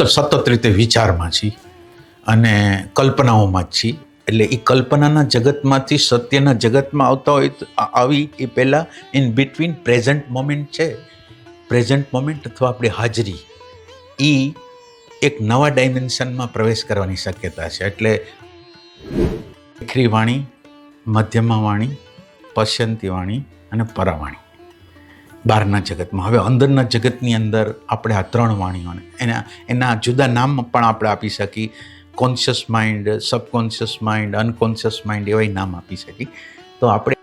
સતત રીતે વિચારમાં છીએ અને કલ્પનાઓમાં જ છીએ. એટલે એ કલ્પનાના જગતમાંથી સત્યના જગતમાં આવતા હોય તો આવી એ પહેલાં ઇન બિટવીન પ્રેઝન્ટ મોમેન્ટ છે. પ્રેઝન્ટ મોમેન્ટ અથવા આપણી હાજરી એ એક નવા ડાયમેન્શનમાં પ્રવેશ કરવાની શક્યતા છે. એટલે આખરી વાણી, મધ્યમા વાણી, પશ્યંતી વાણી અને પરાવાણી બહારના જગતમાં. હવે અંદરના જગતની અંદર આપણે આ ત્રણ વાણીઓને એના જુદા નામ પણ આપણે આપી શકીએ. Conscious mind, subconscious mind, unconscious mind એવા નામ આપી શકીએ. તો આપણે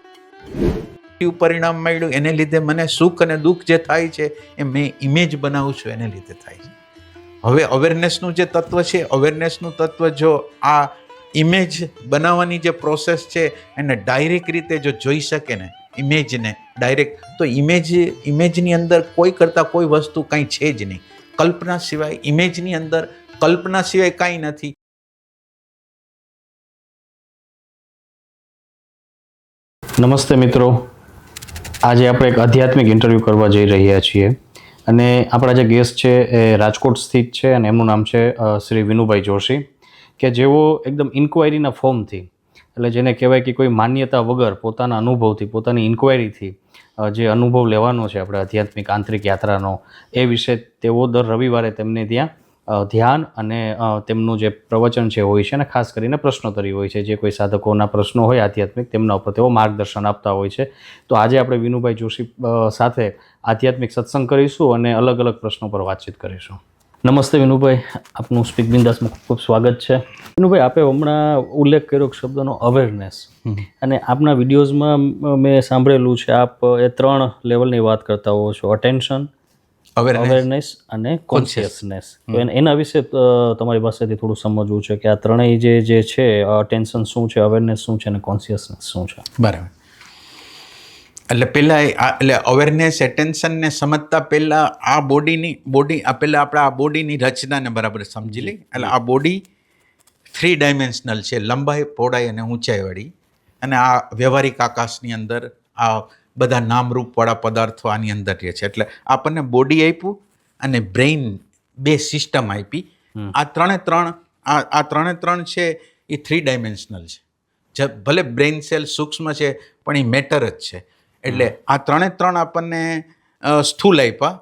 પરિણામ મળ્યું એને લીધે મને સુખ અને દુઃખ જે થાય છે એ મેં ઇમેજ બનાવું છું એને લીધે થાય છે. હવે અવેરનેસનું જે તત્વ છે, અવેરનેસનું તત્વ જો આ ઇમેજ બનાવવાની જે પ્રોસેસ છે એને ડાયરેક્ટ રીતે જો જોઈ શકે ને ઇમેજને ડાયરેક્ટ, તો ઇમેજની અંદર કોઈ કરતાં કોઈ વસ્તુ કાંઈ છે જ નહીં. કલ્પના સિવાય ઇમેજની અંદર કલ્પના સિવાય કાંઈ નથી. નમસ્તે મિત્રો, આજે આપણે એક આધ્યાત્મિક ઇન્ટરવ્યૂ કરવા જઈ રહ્યા છીએ અને આપણા જે ગેસ્ટ છે એ રાજકોટ સ્થિત છે અને એમનું નામ છે શ્રી વિનુભાઈ જોશી, કે જેઓ એકદમ ઇન્ક્વાયરીના ફોર્મથી, એટલે જેને કહેવાય કે કોઈ માન્યતા વગર પોતાના અનુભવથી, પોતાની ઇન્ક્વાયરીથી જે અનુભવ લેવાનો છે આપણે આધ્યાત્મિક આંતરિક યાત્રાનો, એ વિશે તેઓ દર રવિવારે તેમને ત્યાં ધ્યાન અને તેમનું જે પ્રવચન છે હોય છે અને ખાસ કરીને પ્રશ્નોત્તરી હોય છે. જે કોઈ સાધકોના પ્રશ્નો હોય આધ્યાત્મિક તેમના ઉપર તેઓ માર્ગદર્શન આપતા હોય છે. તો આજે આપણે વિનુભાઈ જોશી સાથે આધ્યાત્મિક સત્સંગ કરીશું અને અલગ અલગ પ્રશ્નો પર વાતચીત કરીશું. નમસ્તે વિનુભાઈ, આપનું સ્પીક બિંદાસમાં ખૂબ ખૂબ સ્વાગત છે. વિનુભાઈ, આપે હમણાં ઉલ્લેખ કર્યો શબ્દનો અવેરનેસ, અને આપના વિડીયોઝમાં મેં સાંભળેલું છે આપ એ ત્રણ લેવલની વાત કરતા હોવો છો: અટેન્શન, અવેરનેસ અને કોન્શિયસનેસ. તો એના વિશે તમારી પાસેથી થોડું સમજવું છે કે આ ત્રણેય જે છે, અટેન્શન શું છે, અવેરનેસ શું છે અને કોન્શિયસનેસ શું છે? બરાબર. એટલે પહેલાં એટલે અવેરનેસ, એટેન્શનને સમજતા પહેલાં આ બોડી પહેલાં આપણે આ બોડીની રચનાને બરાબર સમજી લઈએ. એટલે આ બોડી 3 ડાયમેન્શનલ છે: લંબાઈ, પહોળાઈ અને ઊંચાઈવાળી. અને આ વ્યવહારિક આકાશની અંદર આ બધા નામરૂપવાળા પદાર્થો આની અંદર રહે છે. એટલે આપણને બોડી આપ્યું અને બ્રેઇન, 2 સિસ્ટમ આપી. આ ત્રણે ત્રણ છે એ 3 ડાયમેન્શનલ છે. ભલે બ્રેઇન સેલ સૂક્ષ્મ છે પણ એ મેટર જ છે. એટલે આ ત્રણ આપણને સ્થૂલ આપ્યા.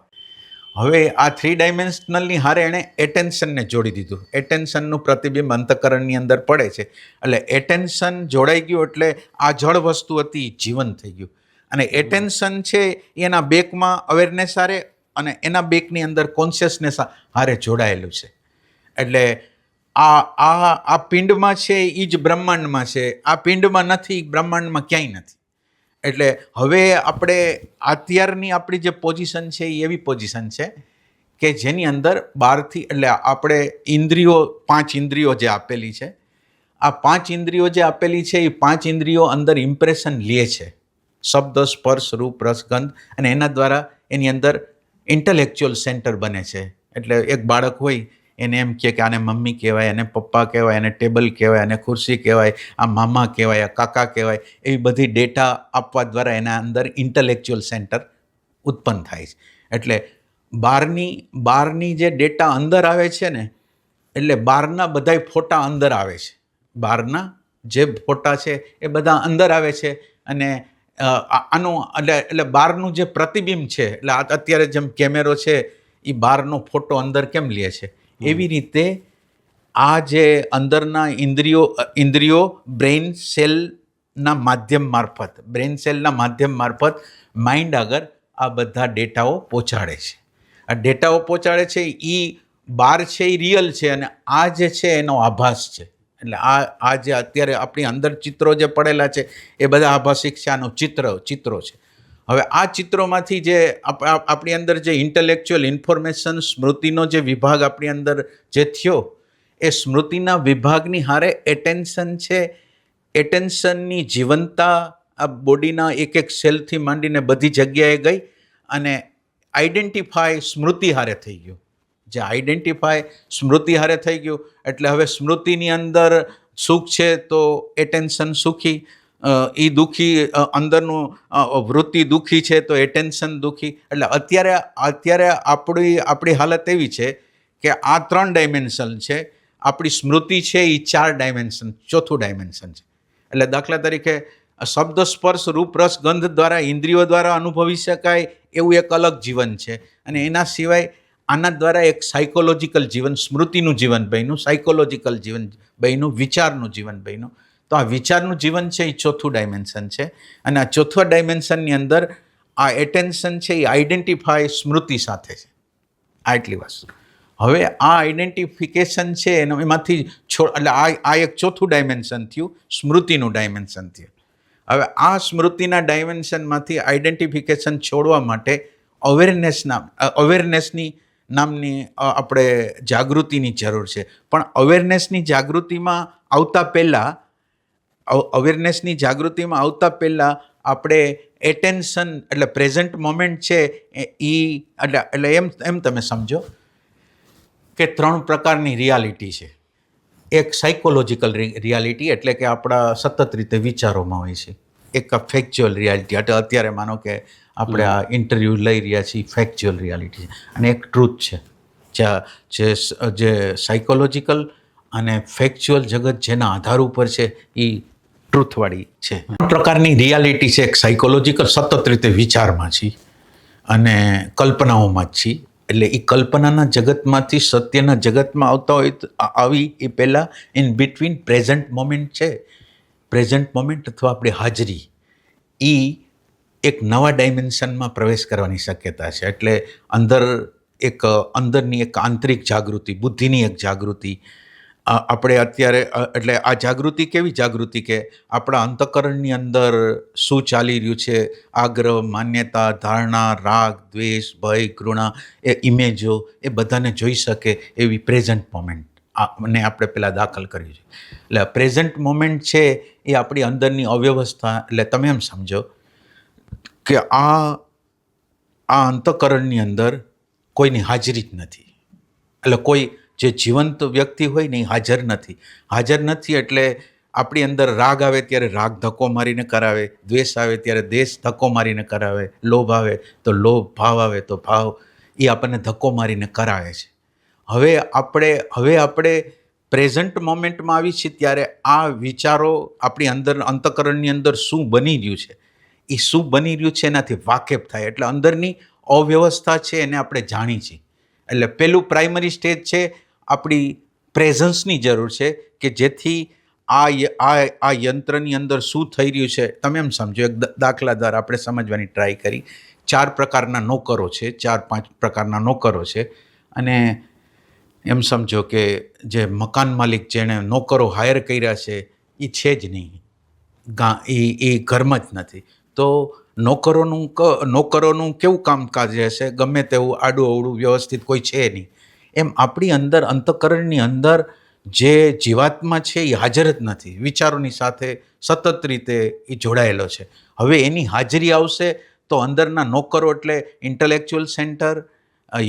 હવે આ 3 ડાયમેન્શનલની હારે એણે એટેન્શનને જોડી દીધું. એટેન્શનનું પ્રતિબિંબ અંતઃકરણની અંદર પડે છે. એટલે એટેન્શન જોડાઈ ગયું એટલે આ જળ વસ્તુ હતી જીવન થઈ ગયું. અને એટેન્શન છે એના બેકમાં અવેરનેસ હારે અને એના બેકની અંદર કોન્શિયસનેસ હારે જોડાયેલું છે. એટલે આ પિંડમાં છે એ જ બ્રહ્માંડમાં છે. આ પિંડમાં નથી, બ્રહ્માંડમાં ક્યાંય નથી. એટલે હવે આપણે અત્યારની આપણી જે પોઝિશન છે એ એવી પોઝિશન છે કે જેની અંદર બહારથી, એટલે આપણે ઇન્દ્રિયો, 5 ઇન્દ્રિયો જે આપેલી છે, આ 5 ઇન્દ્રિયો જે આપેલી છે એ 5 ઇન્દ્રિયો અંદર ઇમ્પ્રેશન લે છે. શબ્દ, સ્પર્શ, રૂપ, રસ, ગંધ. અને એના દ્વારા એની અંદર ઇન્ટેલેક્ચ્યુઅલ સેન્ટર બને છે. એટલે એક બાળક હોય એને એમ કહે કે આને મમ્મી કહેવાય, આને પપ્પા કહેવાય, આને ટેબલ કહેવાય, આને ખુરશી કહેવાય, આ મામા કહેવાય, આ કાકા કહેવાય. એવી બધી ડેટા આપવા દ્વારા એના અંદર ઇન્ટેલેક્ચ્યુઅલ સેન્ટર ઉત્પન્ન થાય છે. એટલે બહારની જે ડેટા અંદર આવે છે ને, એટલે બહારના બધાય ફોટા અંદર આવે છે. બહારના જે ફોટા છે એ બધા અંદર આવે છે. અને આનું એટલે બહારનું જે પ્રતિબિંબ છે, એટલે અત્યારે જેમ કેમેરો છે એ બહારનો ફોટો અંદર કેમ લે છે, એવી રીતે આ જે અંદરના ઇન્દ્રિયો બ્રેઇન સેલના માધ્યમ મારફત માઇન્ડ આગળ આ બધા ડેટાઓ પહોંચાડે છે. આ ડેટાઓ પહોંચાડે છે એ બહાર છે એ રિયલ છે અને આ જે છે એનો આભાસ છે. એટલે આ જે અત્યારે આપણી અંદર ચિત્રો જે પડેલા છે એ બધા આભાસિક છે, આનો ચિત્રો છે. હવે આ ચિત્રોમાંથી જે આપણી અંદર જે ઇન્ટેલેક્ચ્યુઅલ ઇન્ફોર્મેશન, સ્મૃતિનો જે વિભાગ આપણી અંદર જે થયો, એ સ્મૃતિના વિભાગની હારે એટેન્શન છે. એટેન્શનની જીવંતતા આ બોડીના એક સેલથી માંડીને બધી જગ્યાએ ગઈ અને આઈડેન્ટિફાય સ્મૃતિ હારે થઈ ગયું. જે આઈડેન્ટિફાય સ્મૃતિ હારે થઈ ગયું એટલે હવે સ્મૃતિની અંદર સુખ છે તો એટેન્શન સુખી, એ દુઃખી, અંદરનું વૃત્તિ દુઃખી છે તો એટેન્શન દુઃખી. એટલે અત્યારે આપણી હાલત એવી છે કે આ 3 ડાયમેન્શન છે, આપણી સ્મૃતિ છે એ 4 ડાયમેન્શન, ચોથું ડાયમેન્શન છે. એટલે દાખલા તરીકે શબ્દ, સ્પર્શ, રૂપ, રસ, ગંધ દ્વારા ઇન્દ્રિયો દ્વારા અનુભવી શકાય એવું એક અલગ જીવન છે. અને એના સિવાય આના દ્વારા એક સાયકોલોજીકલ જીવન, સ્મૃતિનું જીવન બન્યું, સાયકોલોજીકલ જીવન બન્યું, વિચારનું જીવન બન્યું. તો આ વિચારનું જીવન છે એ ચોથું ડાયમેન્શન છે. અને આ ચોથા ડાયમેન્શનની અંદર આ એટેન્શન છે એ આઈડેન્ટિફાય સ્મૃતિ સાથે છે. આ એટલી વસ્તુ. હવે આ આઈડેન્ટિફિકેશન છે એમાંથી એટલે આ એક ચોથું ડાયમેન્શન થયું, સ્મૃતિનું ડાયમેન્શન થયું. હવે આ સ્મૃતિના ડાયમેન્શનમાંથી આઈડેન્ટિફિકેશન છોડવા માટે અવેરનેસની નામની આપણે જાગૃતિની જરૂર છે. પણ અવેરનેસની જાગૃતિમાં આવતા પહેલાં આપણે એટેન્શન એટલે પ્રેઝન્ટ મોમેન્ટ છે એટલે એમ તમે સમજો કે 3 પ્રકારની રિયાલિટી છે. એક સાયકોલોજીકલ રિયાલિટી એટલે કે આપણા સતત રીતે વિચારોમાં હોય છે. એક ફેક્ચ્યુઅલ રિયાલિટી એટલે અત્યારે માનો કે આપણે આ ઇન્ટરવ્યૂ લઈ રહ્યા છીએ, ફેક્ચ્યુઅલ રિયાલિટી છે. અને એક ટ્રુથ છે જે સાયકોલોજીકલ અને ફેક્ચ્યુઅલ જગત જેના આધાર ઉપર છે એ ટ્રુથવાળી છે. 3 પ્રકારની રિયાલિટી છે. એક સાયકોલોજીકલ, સતત રીતે વિચારમાં છીએ અને કલ્પનાઓમાં જ છીએ. એટલે એ કલ્પનાના જગતમાંથી સત્યના જગતમાં આવતા હોય આવી એ પહેલાં ઇન બિટવીન પ્રેઝન્ટ મોમેન્ટ છે. પ્રેઝન્ટ મોમેન્ટ અથવા આપણી હાજરી એ એક નવા ડાયમેન્શનમાં પ્રવેશ કરવાની શક્યતા છે. એટલે અંદરની એક આંતરિક જાગૃતિ, બુદ્ધિની એક જાગૃતિ આપણે અત્યારે એટલે આ જાગૃતિ કેવી જાગૃતિ કે આપણા અંતઃકરણની અંદર શું ચાલી રહ્યું છે, આગ્રહ, માન્યતા, ધારણા, રાગ, દ્વેષ, ભય, ઘૃણા, એ ઇમેજો એ બધાને જોઈ શકે એવી પ્રેઝન્ટ મોમેન્ટ ને આપણે પહેલાં દાખલ કર્યું છે. એટલે પ્રેઝન્ટ મોમેન્ટ છે એ આપણી અંદરની અવ્યવસ્થા, એટલે તમે એમ સમજો કે આ અંતઃકરણની અંદર કોઈની હાજરી જ નથી. એટલે કોઈ જે જીવંત વ્યક્તિ હોય ને એ હાજર નથી. એટલે આપણી અંદર રાગ આવે ત્યારે રાગ ધક્કો મારીને કરાવે, દ્વેષ આવે ત્યારે દ્વેષ ધક્કો મારીને કરાવે, લોભ આવે તો લોભ, ભાવ આવે તો ભાવ એ આપણને ધક્કો મારીને કરાવે છે. હવે આપણે પ્રેઝન્ટ મોમેન્ટમાં આવી છીએ ત્યારે આ વિચારો આપણી અંદર અંતઃકરણની અંદર શું બની રહ્યું છે એનાથી વાકેફ થાય. એટલે અંદરની અવ્યવસ્થા છે એને આપણે જાણી છીએ. એટલે પહેલું પ્રાઇમરી સ્ટેજ છે આપણી પ્રેઝન્સની જરૂર છે કે જેથી આ યંત્રની અંદર શું થઈ રહ્યું છે તમે એમ સમજો. એક દાખલા દ્વારા આપણે સમજવાની ટ્રાય કરી. 4 પ્રકારના નોકરો છે, 4-5 પ્રકારના નોકરો છે. અને એમ સમજો કે જે મકાન માલિક જેણે નોકરો હાયર કર્યા છે એ છે જ નહીં, એ ઘરમાં જ નથી. તો નોકરોનું કેવું કામકાજ હશે? ગમે તેવું આડું અવળું વ્યવસ્થિત કોઈ છે નહીં. એમ આપણી અંદર અંતઃકરણની અંદર જે જીવાત્મા છે એ હાજર જ નથી, વિચારોની સાથે સતત રીતે એ જોડાયેલો છે. હવે એની હાજરી આવશે તો અંદરના નોકરો એટલે intellectual centre,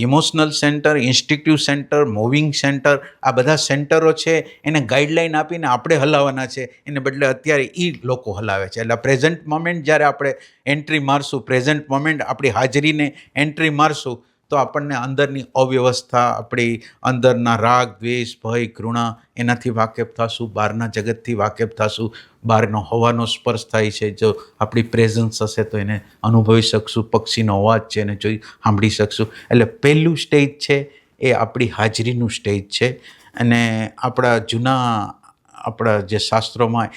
emotional centre, instinctive centre, moving centre, આ બધા સેન્ટરો છે એને ગાઈડલાઈન આપીને આપણે હલાવવાના છે, એને બદલે અત્યારે એ લોકો હલાવે છે. એટલે પ્રેઝન્ટ મોમેન્ટ જ્યારે આપણે એન્ટ્રી મારશું, પ્રેઝન્ટ મોમેન્ટ આપણી હાજરીને એન્ટ્રી મારશું તો આપણને અંદરની અવ્યવસ્થા, આપણી અંદરના રાગ, દ્વેષ, ભય, ઘૃણા એનાથી વાકેફ થશું, બહારના જગતથી વાકેફ થશું. બહારનો હવાનો સ્પર્શ થાય છે, જો આપણી પ્રેઝન્સ હશે તો એને અનુભવી શકશું. પક્ષીનો અવાજ છે એને સાંભળી શકશું. એટલે પહેલું સ્ટેજ છે એ આપણી હાજરીનું સ્ટેજ છે. અને આપણા જે શાસ્ત્રોમાં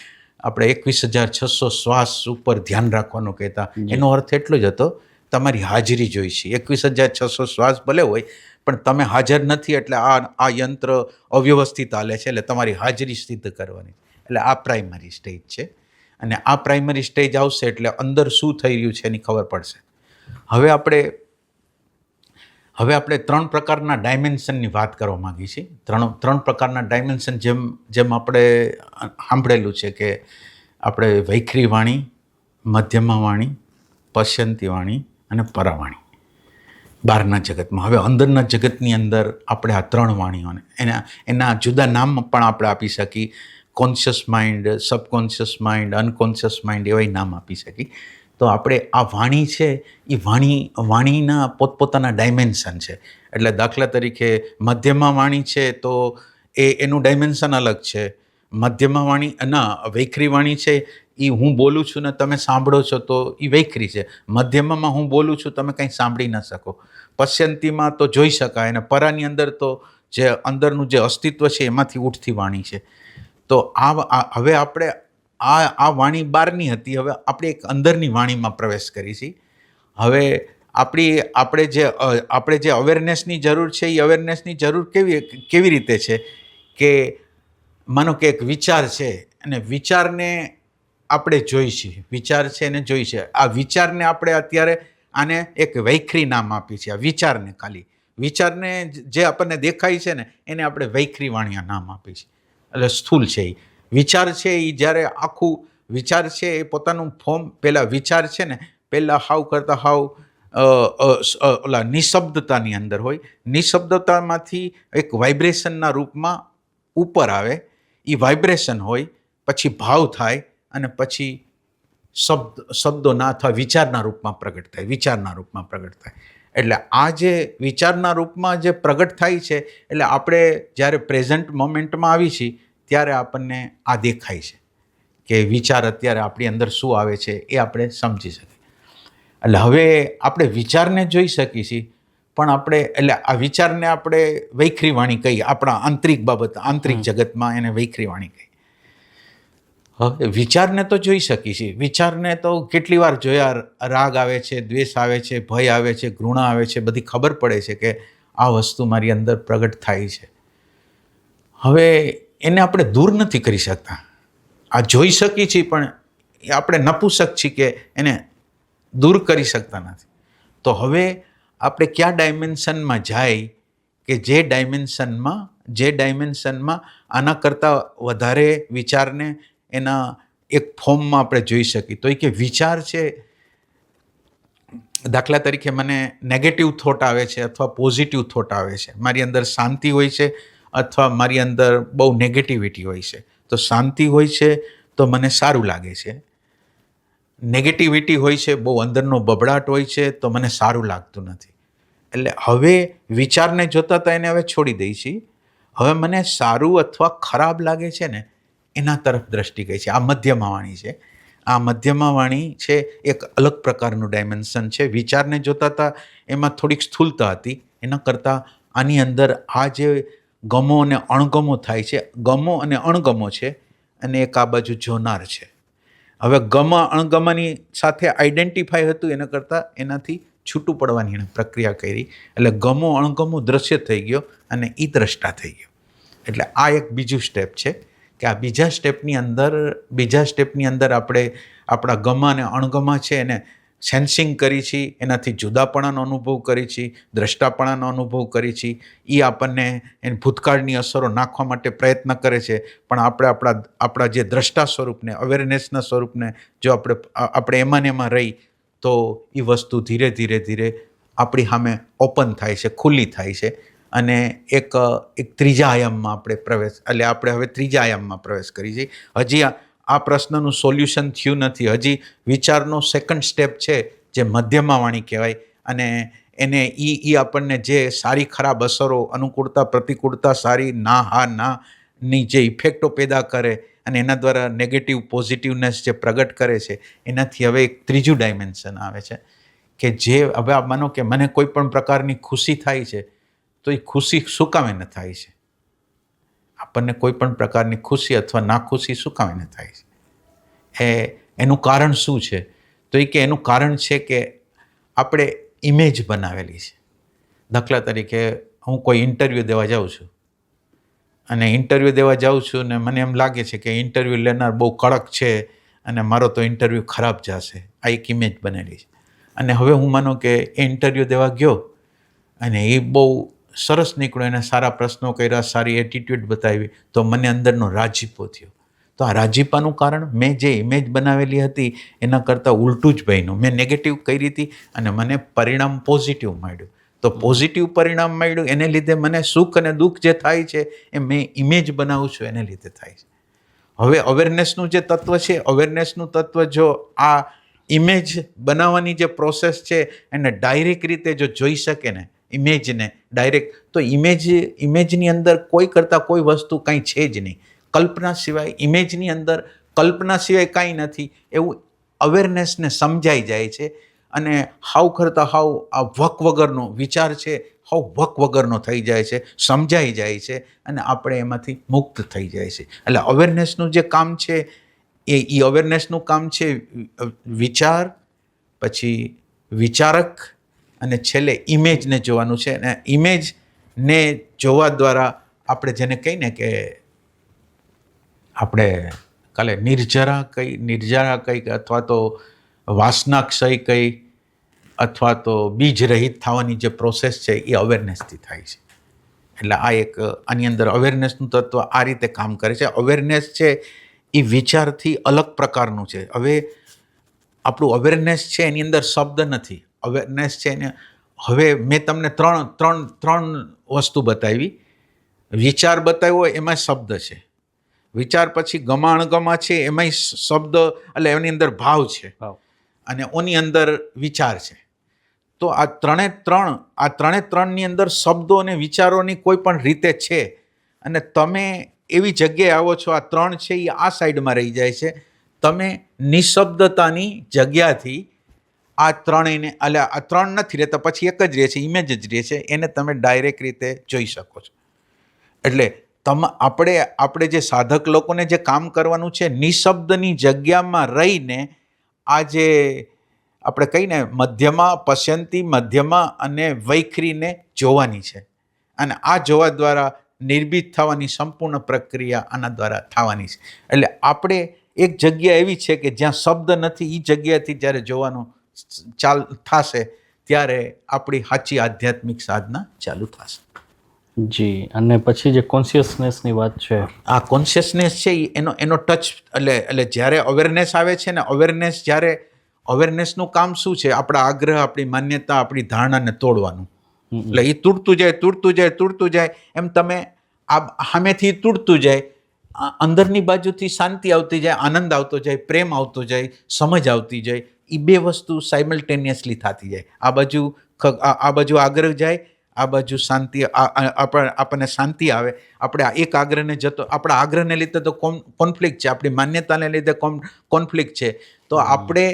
આપણે 21,600 શ્વાસ ઉપર ધ્યાન રાખવાનું કહેતા. એનો અર્થ એટલો જ હતો તમારી હાજરી જોઈશે. 21,600 શ્વાસ ભલે હોય પણ તમે હાજર નથી એટલે આ યંત્ર અવ્યવસ્થિત હાલે છે. એટલે તમારી હાજરી સિદ્ધ કરવાની. એટલે આ પ્રાઇમરી સ્ટેજ છે. અને આ પ્રાઇમરી સ્ટેજ આવશે એટલે અંદર શું થઈ રહ્યું છે એની ખબર પડશે. હવે આપણે 3 પ્રકારના ડાયમેન્શનની વાત કરવા માંગીએ છીએ. 3 પ્રકારના ડાયમેન્શન જેમ આપણે સાંભળેલું છે કે આપણે વૈખરી વાણી, મધ્યમા વાણી, પશ્યંતી વાણી અને પરાવાણી બહારના જગતમાં. હવે અંદરના જગતની અંદર આપણે આ 3 વાણીઓને એના જુદા નામ પણ આપણે આપી શકીએ. Conscious mind, subconscious mind, unconscious mind એવા નામ આપી શકીએ. તો આપણે આ વાણી છે એ વાણીના પોતપોતાના ડાયમેન્શન છે. એટલે દાખલા તરીકે મધ્યમાં વાણી છે તો એનું ડાયમેન્શન અલગ છે. મધ્યમાં વાણી વૈખરી વાણી છે એ હું બોલું છું ને તમે સાંભળો છો તો એ વૈખરી છે. મધ્યમાં હું બોલું છું તમે કંઈ સાંભળી ન શકો. પશ્યંતીમાં તો જોઈ શકાય અને પરાની અંદર તો જે અંદરનું જે અસ્તિત્વ છે એમાંથી ઉઠતી વાણી છે. તો હવે આપણે આ વાણી બહારની હતી, હવે આપણે એક અંદરની વાણીમાં પ્રવેશ કરી છીએ. હવે આપણે જે અવેરનેસની જરૂર છે એ અવેરનેસની જરૂર કેવી રીતે છે કે માનો કે એક વિચાર છે અને વિચારને આપણે જોઈ છીએ, વિચાર છે એને જોઈ છે. આ વિચારને આપણે અત્યારે આને એક વૈખરી નામ આપી છે. આ વિચારને ખાલી વિચારને જે આપણને દેખાય છે ને એને આપણે વૈખરી વાણિયા નામ આપી છે. એટલે સ્થૂલ છે એ વિચાર છે એ જ્યારે આખું વિચાર છે એ પોતાનું ફોર્મ પહેલાં વિચાર છે ને પહેલાં ઓલા નિશબ્દતાની અંદર હોય. નિશબ્દતામાંથી એક વાઇબ્રેશનના રૂપમાં ઉપર આવે. એ વાઇબ્રેશન હોય, પછી ભાવ થાય અને પછી શબ્દોના અથવા વિચારના રૂપમાં પ્રગટ થાય. એટલે આ જે વિચારના રૂપમાં જે પ્રગટ થાય છે એટલે આપણે જ્યારે પ્રેઝન્ટ મોમેન્ટમાં આવી છીએ ત્યારે આપણને આ દેખાય છે કે વિચાર અત્યારે આપણી અંદર શું આવે છે એ આપણે સમજી શકીએ. એટલે હવે આપણે વિચારને જોઈ શકીએ છીએ પણ આ વિચારને આપણે વૈખરી વાણી કહીએ. આપણા આંતરિક જગતમાં એને વૈખરી વાણી કહીએ. હવે વિચારને તો જોઈ શકીએ છીએ. વિચારને તો કેટલી વાર જોયા. રાગ આવે છે, દ્વેષ આવે છે, ભય આવે છે, ઘૃણા આવે છે, બધી ખબર પડે છે કે આ વસ્તુ મારી અંદર પ્રગટ થાય છે. હવે એને આપણે દૂર નથી કરી શકતા. આ જોઈ શકીએ છીએ પણ આપણે નપુંસક છીએ કે એને દૂર કરી શકતા નથી. તો હવે આપણે કયા ડાયમેન્શનમાં જાય કે જે ડાયમેન્શનમાં આના કરતાં વધારે વિચારને એના એક ફોર્મમાં આપણે જોઈ શકીએ. તો એ કે વિચાર છે, દાખલા તરીકે મને નેગેટિવ થોટ આવે છે અથવા પોઝિટિવ થોટ આવે છે. મારી અંદર શાંતિ હોય છે અથવા મારી અંદર બહુ નેગેટિવિટી હોય છે. તો શાંતિ હોય છે તો મને સારું લાગે છે. નેગેટિવિટી હોય છે, બહુ અંદરનો બબડાટ હોય છે તો મને સારું લાગતું નથી. એટલે હવે વિચારને જોતા તો એને હવે છોડી દઈ છીએ. હવે મને સારું અથવા ખરાબ લાગે છે ને એના તરફ દ્રષ્ટિ ગઈ છે. આ મધ્યમાં વાણી છે. આ મધ્યમાં વાણી છે એક અલગ પ્રકારનું ડાયમેન્શન છે. વિચારને જોતા હતા એમાં થોડીક સ્થૂલતા હતી. એના કરતાં આની અંદર આ જે ગમો અને અણગમો થાય છે, ગમો અને અણગમો છે અને એક આ બાજુ જોનાર છે. હવે અણગમાની સાથે આઈડેન્ટિફાય હતું એના કરતાં એનાથી છૂટું પડવાની એણે પ્રક્રિયા કરી. એટલે ગમો અણગમો દ્રશ્ય થઈ ગયો અને એ દ્રષ્ટા થઈ ગયો. એટલે આ એક બીજું સ્ટેપ છે કે આ બીજા સ્ટેપની અંદર આપણે આપણા ગમા અને અણગમા છે એને સેન્સિંગ કરી છીએ, એનાથી જુદાપણાનો અનુભવ કરી છીએ, દ્રષ્ટાપણાનો અનુભવ કરી છીએ. એ આપણને એની ભૂતકાળની અસરો નાખવા માટે પ્રયત્ન કરે છે. પણ આપણે આપણા જે દ્રષ્ટા સ્વરૂપને, અવેરનેસના સ્વરૂપને જો આપણે એમાં રહી તો એ વસ્તુ ધીરે ધીરે આપણી સામે ઓપન થાય છે, ખુલ્લી થાય છે અને એક ત્રીજા આયામમાં આપણે હવે ત્રીજા આયામમાં પ્રવેશ કરી છીએ. હજી આ પ્રશ્નનું સોલ્યુશન થયું નથી. હજી વિચારનો સેકન્ડ સ્ટેપ છે જે મધ્યમાં વાણી કહેવાય અને એને આપણને જે સારી ખરાબ અસરો, અનુકૂળતા, પ્રતિકૂળતા, સારી નાની જે ઇફેક્ટો પેદા કરે અને એના દ્વારા નેગેટિવ પોઝિટિવનેસ જે પ્રગટ કરે છે એનાથી હવે એક ત્રીજું ડાયમેન્શન આવે છે કે જે હવે માનો કે મને કોઈ પણ પ્રકારની ખુશી થાય છે તો એ ખુશી શું કામે ન થાય છે? આપણને કોઈ પણ પ્રકારની ખુશી અથવા નાખુશી શું કામે ન થાય છે? એનું કારણ શું છે? તો એ કે એનું કારણ છે કે આપણે ઇમેજ બનાવેલી છે. દાખલા તરીકે હું કોઈ ઇન્ટરવ્યૂ દેવા જાઉં છું અને ઇન્ટરવ્યૂ દેવા જાઉં છું ને મને એમ લાગે છે કે ઇન્ટરવ્યૂ લેનાર બહુ કડક છે અને મારો તો ઇન્ટરવ્યૂ ખરાબ જશે. આ એક ઇમેજ બનેલી છે. અને હવે હું માનો કે એ ઇન્ટરવ્યૂ દેવા ગયો અને એ બહુ સરસ નીકળ્યો, એને સારા પ્રશ્નો કર્યા, સારી એટીટ્યૂડ બતાવી તો મને અંદરનો રાજીપો થયો. તો આ રાજીપાનું કારણ મેં જે ઇમેજ બનાવેલી હતી એના કરતાં ઉલટું જ બન્યું. મેં નેગેટિવ કરી હતી અને મને પરિણામ પોઝિટિવ મળ્યું. તો પોઝિટિવ પરિણામ મળ્યું એને લીધે મને સુખ અને દુઃખ જે થાય છે એ મેં ઇમેજ બનાવું છું એને લીધે થાય છે. હવે અવેરનેસનું જે તત્વ છે, અવેરનેસનું તત્વ જો આ ઇમેજ બનાવવાની જે પ્રોસેસ છે એને ડાયરેક્ટ રીતે જો જોઈ શકે ને ઇમેજને ડાયરેક્ટ, તો ઇમેજની અંદર કોઈ કરતાં કોઈ વસ્તુ કંઈ છે જ નહીં. કલ્પના સિવાય ઇમેજની અંદર કલ્પના સિવાય કાંઈ નથી એવું અવેરનેસને સમજાઈ જાય છે. અને હાવ કરતાં હાવ આ વક વગરનો વિચાર છે, હાવ વક વગરનો થઈ જાય છે, સમજાઈ જાય છે અને આપણે એમાંથી મુક્ત થઈ જાય છે. એટલે અવેરનેસનું જે કામ છે એ અવેરનેસનું કામ છે વિચાર, પછી વિચારક અને છેલ્લે ઇમેજને જોવાનું છે. અને ઇમેજને જોવા દ્વારા આપણે જેને કહીને કે આપણે કાલે નિર્જરા કઈ અથવા તો વાસનાક્ષય કઈ અથવા તો બીજ રહિત થવાની જે પ્રોસેસ છે એ અવેરનેસથી થાય છે. એટલે આ એક આની અંદર અવેરનેસનું તત્વ આ રીતે કામ કરે છે. અવેરનેસ છે એ વિચારથી અલગ પ્રકારનું છે. હવે આપણું અવેરનેસ છે એની અંદર શબ્દ નથી. અવેરનેસ છે એને હવે મેં તમને ત્રણ વસ્તુ બતાવી. વિચાર બતાવ્યો એમાં શબ્દ છે, વિચાર પછી ગમા અણગમા છે એમાંય શબ્દ એટલે એની અંદર ભાવ છે અને ઓની અંદર વિચાર છે. તો આ ત્રણની અંદર શબ્દો અને વિચારોની કોઈ પણ રીતે છે અને તમે એવી જગ્યાએ આવો છો, આ ત્રણ છે એ આ સાઈડમાં રહી જાય છે. તમે નિશબ્દતાની જગ્યાથી આ ત્રણેયને એટલે આ ત્રણ નથી રહેતા, પછી એક જ રહે છે, ઇમેજ જ રહે છે, એને તમે ડાયરેક્ટ રીતે જોઈ શકો છો. એટલે આપણે જે સાધક લોકોને જે કામ કરવાનું છે નિશબ્દની જગ્યામાં રહીને આ જે આપણે કહીને મધ્યમાં પશ્યંતી મધ્યમાં અને વૈખરીને જોવાની છે. અને આ જોવા દ્વારા નિર્ભીત થવાની સંપૂર્ણ પ્રક્રિયા આના દ્વારા થવાની છે. એટલે આપણે એક જગ્યા એવી છે કે જ્યાં શબ્દ નથી, એ જગ્યાથી જ્યારે જોવાનું થશે ત્યારે આપણી સાચી આધ્યાત્મિક સાધના ચાલુ થશે. જી. અને પછી જે કોન્શિયસનેસની વાત છે, આ કોન્શિયસનેસ છે એનો ટચ એટલે જ્યારે અવેરનેસ આવે છે ને, અવેરનેસનું કામ શું છે? આપણા આગ્રહ, આપણી માન્યતા, આપણી ધારણાને તોડવાનું. એટલે એ તૂટતું જાય એમ તમે સામેથી તૂટતું જાય, અંદરની બાજુથી શાંતિ આવતી જાય, આનંદ આવતો જાય, પ્રેમ આવતો જાય, સમજ આવતી જાય. એ બે વસ્તુ સાયમલ્ટેનિયસલી થતી જાય. આ બાજુ આગ્રહ જાય, આ બાજુ શાંતિ, આપણને શાંતિ આવે. આપણે એક આગ્રહને આપણા આગ્રહને લીધે તો કોન્ફ્લિક્ટ છે, આપણી માન્યતાને લીધે કોન્ફ્લિક્ટ છે. તો આપણે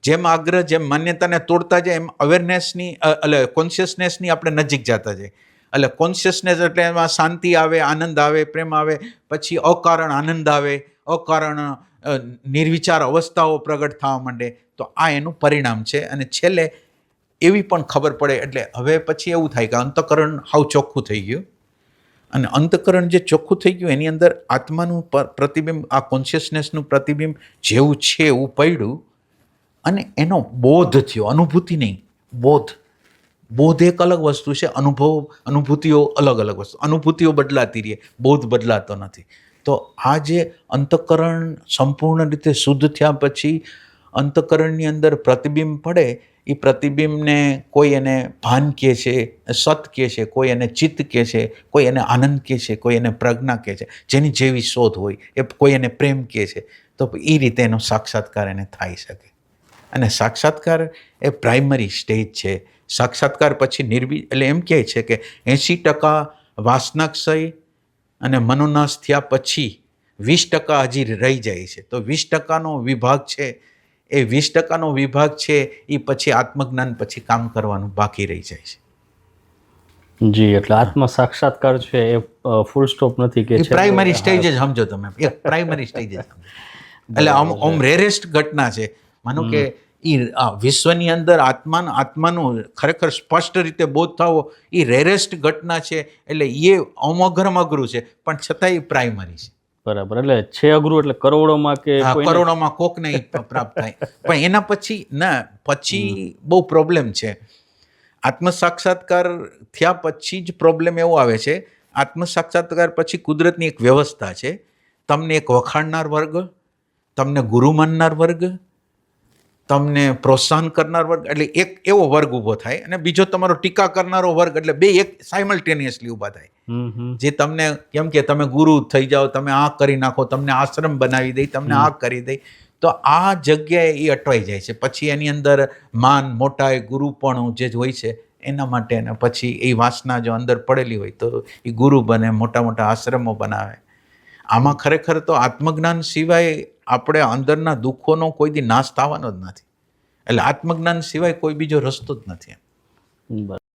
જેમ આગ્રહ, જેમ માન્યતાને તોડતા જાય એમ અવેરનેસની એટલે કોન્શિયસનેસની આપણે નજીક જતા જાય. એટલે કોન્શિયસનેસ એટલે એમાં શાંતિ આવે, આનંદ આવે, પ્રેમ આવે, પછી અકારણ આનંદ આવે, અકારણ નિર્વિચાર અવસ્થાઓ પ્રગટ થવા માંડે. તો આ એનું પરિણામ છે. અને છેલ્લે એવી પણ ખબર પડે, એટલે હવે પછી એવું થાય કે અંતઃકરણ હાવ ચોખ્ખું થઈ ગયું. અને અંતઃકરણ જે ચોખ્ખું થઈ ગયું એની અંદર આત્માનું પ્રતિબિંબ, આ કોન્શિયસનેસનું પ્રતિબિંબ જેવું છે એવું પડ્યું અને એનો બોધ થયો. અનુભૂતિ નહીં, બોધ એક અલગ વસ્તુ છે, અનુભૂતિઓ અલગ વસ્તુ. અનુભૂતિઓ બદલાતી રહે, બોધ બદલાતો નથી. તો આ જે અંતઃકરણ સંપૂર્ણ રીતે શુદ્ધ થયા પછી અંતઃકરણની અંદર પ્રતિબિંબ પડે, એ પ્રતિબિંબને કોઈ એને ભાન કહે છે, સત કહે છે, કોઈ એને ચિત્ત કહે છે, કોઈ એને આનંદ કહે છે, કોઈ એને પ્રજ્ઞા કહે છે, જેની જેવી શોધ હોય એ, કોઈ એને પ્રેમ કહે છે. તો એ રીતે એનો સાક્ષાત્કાર એને થઈ શકે. અને સાક્ષાત્કાર એ પ્રાઇમરી સ્ટેજ છે. સાક્ષાત્કાર પછી એટલે એમ કહે છે કે 80% વાસનાક્ષય અને મનોનાશ થયા પછી 20% હજી રહી જાય છે. તો 20%નો વિભાગ છે, એ 20%નો વિભાગ છે એ પછી આત્મજ્ઞાન પછી કામ કરવાનું બાકી રહી જાય છે. જી. એટલે આત્મ સાક્ષાત્કાર છે એ ફૂલ સ્ટોપ નથી કે પ્રાઇમરી સ્ટેજ જ સમજો તમે, પ્રાઇમરી સ્ટેજ જ સમજો. એટલે આમ રેરેસ્ટ ઘટના છે. માનો કે વિશ્વની અંદર આત્માનું ખરેખર સ્પષ્ટ રીતે બોધ થવો એ રેરેસ્ટ ઘટના છે. એટલે એ અમોઘરમ અઘરું છે, પણ છતાં એ પ્રાઇમરી છે. બરાબર. એટલે છે અઘરું, એટલે કરોડોમાં કે કરોડોમાં કોકને પ્રાપ્ત થાય. પણ એના પછી બહુ પ્રોબ્લેમ છે. આત્મ સાક્ષાત્કાર થયા પછી જ પ્રોબ્લેમ એવો આવે છે. આત્મ સાક્ષાત્કાર પછી કુદરતની એક વ્યવસ્થા છે. તમને એક વખાણનાર વર્ગ, તમને ગુરુ માનનાર વર્ગ, તમને પ્રોત્સાહન કરનાર વર્ગ, એટલે એક એવો વર્ગ ઊભો થાય. અને બીજો તમારો ટીકા કરનારો વર્ગ, એટલે બે એક સાયમલ્ટેનિયસલી ઊભા થાય. જે તમને કેમ કે તમે ગુરુ થઈ જાઓ, તમે આ કરી નાખો, તમને આશ્રમ બનાવી દઈ, તમને આ કરી દઈ, તો આ જગ્યાએ એ અટવાઈ જાય છે. પછી એની અંદર માન મોટાઈ ગુરુપણું જે હોય છે એના માટે અને પછી એ વાસના જો અંદર પડેલી હોય તો એ ગુરુ બને, મોટા મોટા આશ્રમો બનાવે. આમાં ખરેખર તો આત્મજ્ઞાન સિવાય આપણે અંદરના દુઃખોનો કોઈ દી નાશ થવાનો જ નથી. એટલે આત્મજ્ઞાન સિવાય કોઈ બીજો રસ્તો જ નથી. બરાબર.